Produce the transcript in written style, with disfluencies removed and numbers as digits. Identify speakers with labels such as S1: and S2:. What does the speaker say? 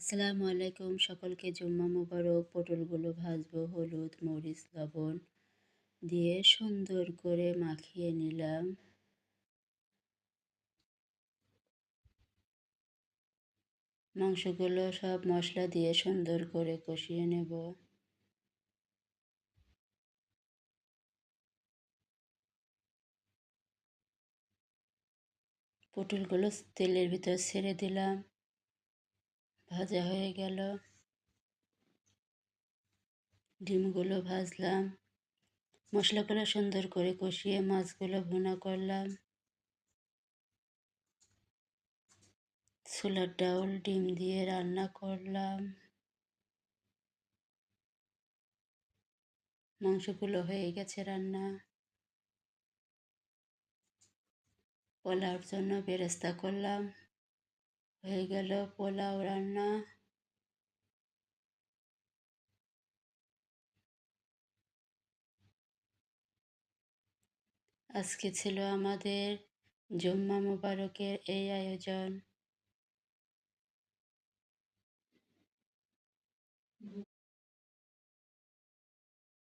S1: আসসালামু আলাইকুম, সকলকে জুম্মা মোবারক। পটলগুলো ভাজবো হলুদ, মরিচ, লবণ দিয়ে সুন্দর করে মাখিয়ে নিলাম। মাংসগুলো সব মশলা দিয়ে সুন্দর করে কষিয়ে নেব। পটলগুলো তেলের ভিতর ছেড়ে দিলাম, ভাজা হয়ে গেল। ডিমগুলো ভাজলাম, মশলাগুলো সুন্দর করে কষিয়ে মাছগুলো ভুনা করলাম। ছোলার ডাউল ডিম দিয়ে রান্না করলাম। মাংসগুলো হয়ে গেছে রান্না। পোলাওর জন্য বেরেস্তা করলাম, হয়ে গেল পোলাও রান্না। আজকে ছিল আমাদের জুম্মা মোবারকের এই আয়োজন।